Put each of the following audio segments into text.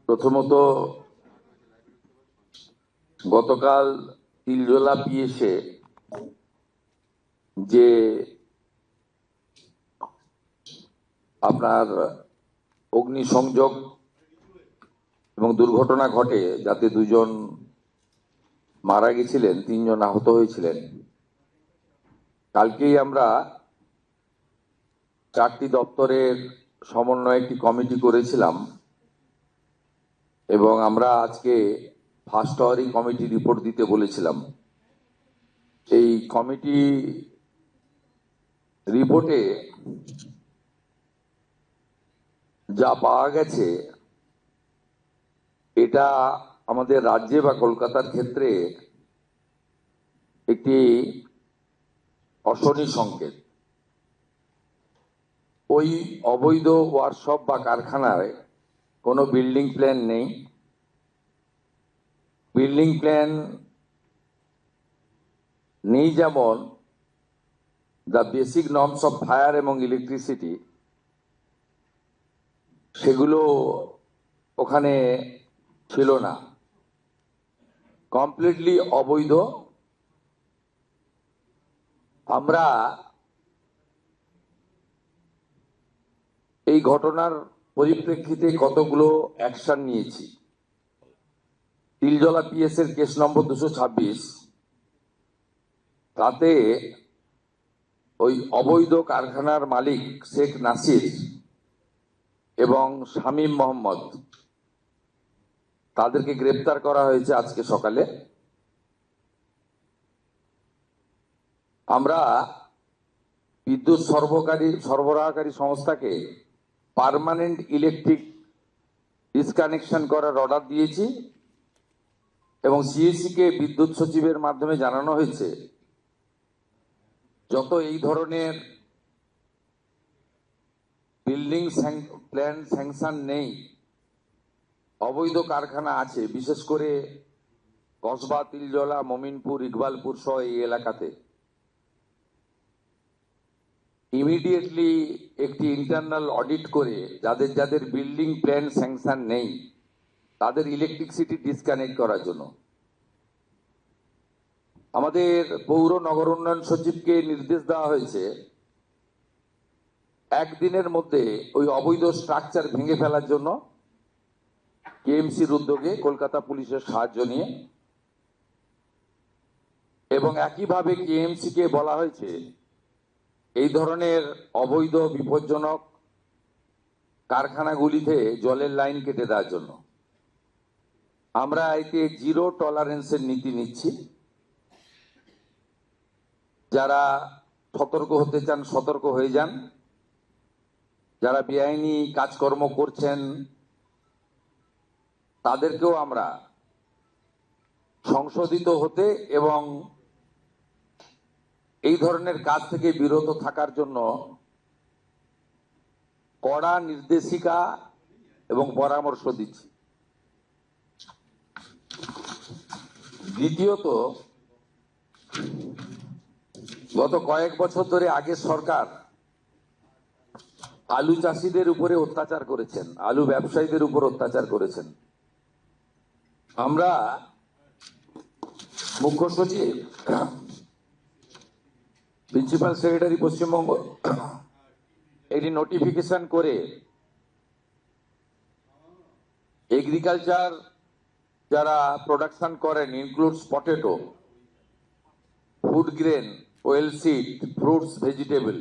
প্রথমত গতকাল তিলজলা পিএসে যে আপনার অগ্নিসংযোগ এবং দুর্ঘটনা ঘটে, যাতে দুজন মারা গেছিলেন, 3 জন আহত হয়েছিলেন। কালকেই আমরা 4টি দপ্তরের সমন্বয়ে একটি কমিটি করেছিলাম এবং আমরা আজকে ফার্স্ট আওয়ারই কমিটি রিপোর্ট দিতে বলেছিলাম। এই কমিটি রিপোর্টে যা পাওয়া গেছে, এটা আমাদের রাজ্যে বা কলকাতার ক্ষেত্রে একটি অশনি সংকেত। ওই অবৈধ ওয়ার্কশপ বা কারখানায় কোনো বিল্ডিং প্ল্যান নেই। বিল্ডিং প্ল্যান নেই যেমন the basic norms of fire এবং ইলেকট্রিসিটি, সেগুলো ওখানে ছিল না, কমপ্লিটলি অবৈধ। আমরা এই ঘটনার পরিপ্রেক্ষিতে কতগুলো অ্যাকশন নিয়েছি। তিলজলা পিএস এর কেস নম্বর 226, তাতে ওই অবৈধ কারখানার মালিক শেখ নাসির এবং শামীম মোহাম্মদ, তাদেরকে গ্রেপ্তার করা হয়েছে আজকে সকালে। আমরা বিদ্যুৎ সরবরাহকারী সংস্থাকে পার্মানেন্ট ইলেকট্রিক ডিসকানেকশন করার অর্ডার দিয়েছি এবং সিএসি কে বিদ্যুৎ সচিবের মাধ্যমে জানানো হয়েছে, যত এই ধরনের বিল্ডিং প্ল্যান স্যাংশন নেই, অবৈধ কারখানা আছে, বিশেষ করে কসবা, তিলজলা, মমিনপুর, ইকবালপুর সহ এই এলাকাতে, ইমিডিয়েটলি একটি ইন্টারনাল অডিট করে যাদের যাদের বিল্ডিং প্ল্যান স্যাংশন নেই তাদের ইলেকট্রিসিটি ডিসকানেক্ট করার জন্য আমাদের পৌর নগর উন্নয়ন সচিবকে নির্দেশ দেওয়া হয়েছে একদিনের মধ্যে ওই অবৈধ স্ট্রাকচার ভেঙে ফেলার জন্য, কেএমসির উদ্যোগে, কলকাতা পুলিশের সাহায্য নিয়ে। এবং একইভাবে কেএমসি কে বলা হয়েছে এই ধরনের অবৈধ বিপজ্জনক কারখানাগুলিতে জলের লাইন কেটে দেওয়ার জন্য। আমরা এতে জিরো টলারেন্সের নীতি নিচ্ছি। যারা সতর্ক হতে চান সতর্ক হয়ে যান, যারা বেআইনি কাজকর্ম করছেন তাদেরকেও আমরা সংশোধিত হতে এবং এই ধরনের কাজ থেকে বিরত থাকার জন্য কড়া নির্দেশিকা এবং পরামর্শ দিচ্ছি। দ্বিতীয়ত, গত কয়েক বছর ধরে আগের সরকার আলু চাষিদের উপরে অত্যাচার করেছেন, আলু ব্যবসায়ীদের উপর অত্যাচার করেছেন। আমরা মুখ্য সচিব, প্রিন্সিপাল সেক্রেটারি পশ্চিমবঙ্গ একটি নোটিফিকেশন করে এগ্রিকালচার যারা প্রোডাকশন করেন, includes potato, food grain, well seed, fruits, vegetable,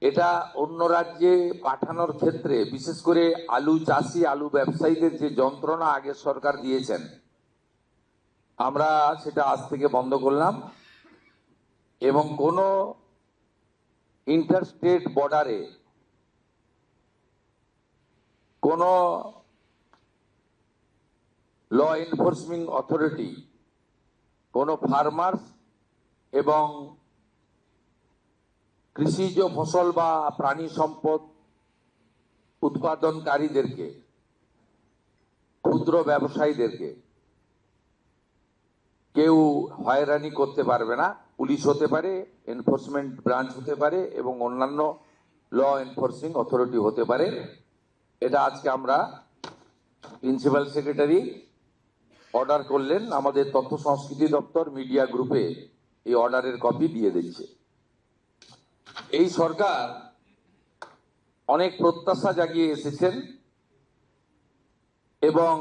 এটা অন্য রাজ্যে পাঠানোর ক্ষেত্রে, বিশেষ করে আলু চাষি, আলু ব্যবসায়ীদের যে যন্ত্রণা আগের সরকার দিয়েছেন, আমরা সেটা আজ থেকে বন্ধ করলাম এবং কোনো ইন্টারস্টেট বর্ডারে কোনো ল এনফোর্সিং অথরিটি কোনো ফার্মার্স এবং কৃষিজ ফসল বা প্রাণী সম্পদ উৎপাদনকারীদেরকে, ক্ষুদ্র ব্যবসায়ীদেরকে কেউ হয়রানি করতে পারবে না। পুলিশ হতে পারে, এনফোর্সমেন্ট ব্রাঞ্চ হতে পারে এবং অন্যান্য ল এনফোর্সিং অথরিটি হতে পারে। এটা আজকে আমরা প্রিন্সিপাল সেক্রেটারি অর্ডার করলেন, আমাদের তথ্য সংস্কৃতি দপ্তর মিডিয়া গ্রুপে এই অর্ডারের কপি দিয়ে দিচ্ছে। এই সরকার অনেক প্রত্যাশা জাগিয়ে এসেছেন এবং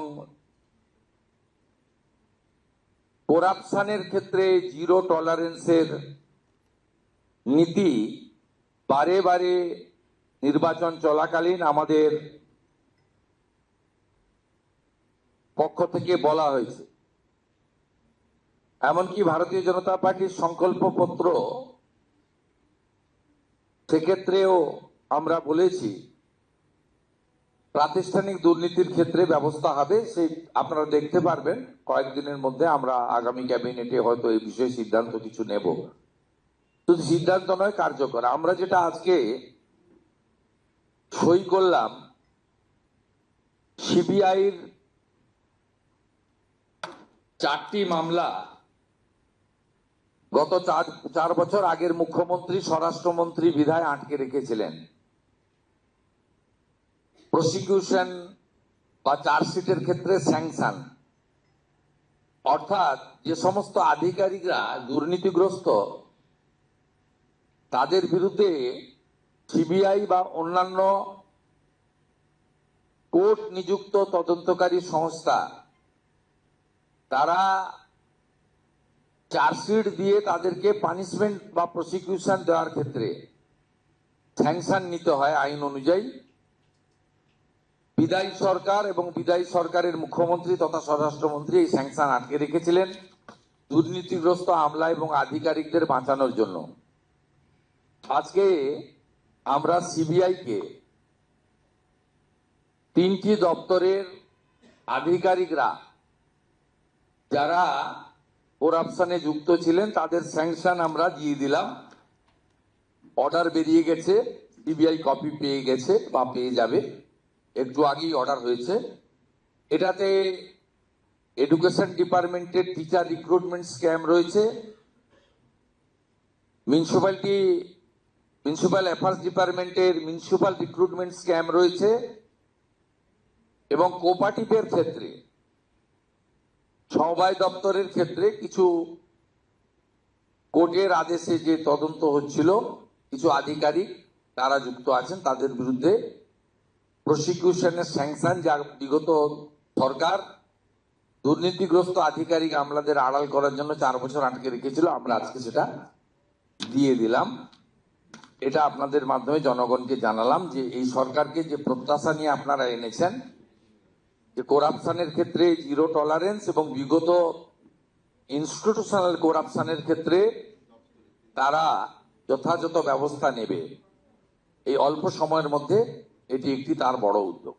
করাপশনের ক্ষেত্রে জিরো টলারেন্সের নীতি বারে বারে নির্বাচন চলাকালীন আমাদের পক্ষ থেকে বলা হয়েছে। এমনকি ভারতীয় জনতা পার্টির সংকল্পপত্র সেক্ষেত্রেও আমরা বলেছি প্রাতিষ্ঠানিক দুর্নীতির ক্ষেত্রে ব্যবস্থা হবে। সেই আপনারা দেখতে পারবেন কয়েকদিনের মধ্যে আমরা আগামী ক্যাবিনেটে হয়তো এই বিষয়ে সিদ্ধান্ত কিছু নেব। শুধু সিদ্ধান্ত নয়, কার্যকর। আমরা যেটা আজকে সই করলাম, সিবিআইর 4টি মামলা গত চার বছর আগের মুখ্যমন্ত্রী, স্বরাষ্ট্রমন্ত্রী বিধায় আটকে রেখেছিলেন। প্রসিকিউশন বা চার্জশিটের ক্ষেত্রে স্যাংশন, অর্থাৎ যে সমস্ত আধিকারিকরা দুর্নীতিগ্রস্ত তাদের বিরুদ্ধে সিবিআই বা অন্যান্য কোর্ট নিযুক্ত তদন্তকারী সংস্থা তারা চার্জশিট দিয়ে তাদেরকে পানিশমেন্ট বা প্রসিকিউশন দেওয়ার ক্ষেত্রে স্যাংশন নিতে হয় আইন অনুযায়ী। বিদায়ী সরকার এবং বিদায়ী সরকারের মুখ্যমন্ত্রী তথা স্বরাষ্ট্রমন্ত্রী এই স্যাংশন আটকে রেখেছিলেন দুর্নীতিগ্রস্ত আমলা এবং আধিকারিকদের বাঁচানোর জন্য। আজকে আমরা সিবিআইকে 3টি দপ্তরের আধিকারিকরা যারা করাপশনে যুক্ত ছিলেন তাদের স্যাংশন আমরা দিয়ে দিলাম। অর্ডার বেরিয়ে গেছে, সিবিআই কপি পেয়ে গেছে বা পেয়ে যাবে, একটু আগেই অর্ডার হয়েছে। এটাতে এডুকেশন ডিপার্টমেন্টের টিচার রিক্রুটমেন্ট স্ক্যাম রয়েছে, মিউনিসিপ্যাল অ্যাফেয়ার্স ডিপার্টমেন্টের মিউনিসিপ্যাল রিক্রুটমেন্ট স্ক্যাম রয়েছে এবং কোঅপারেটিভের ক্ষেত্রে সমবায় দপ্তরের ক্ষেত্রে কিছু কোর্টের আদেশে যে তদন্ত হচ্ছিল কিছু আধিকারিক তারা যুক্ত আছেন, তাদের বিরুদ্ধে প্রসিকিউশনের স্যাংশন যা বিগত সরকার দুর্নীতিগ্রস্ত আধিকারিক আমলাদের আড়াল করার জন্য 4 বছর আটকে রেখেছিল, আমরা আজকে সেটা দিয়ে দিলাম। এটা আপনাদের মাধ্যমে জনগণকে জানালাম যে এই সরকারকে যে প্রত্যাশা নিয়ে আপনারা এনেছেন যে করাপশনের ক্ষেত্রে জিরো টলারেন্স এবং বিগত ইনস্টিটিউশনাল করাপশনের ক্ষেত্রে তারা যথাযথ ব্যবস্থা নেবে, এই অল্প সময়ের মধ্যে এটি একটি তার বড় উদ্যোগ।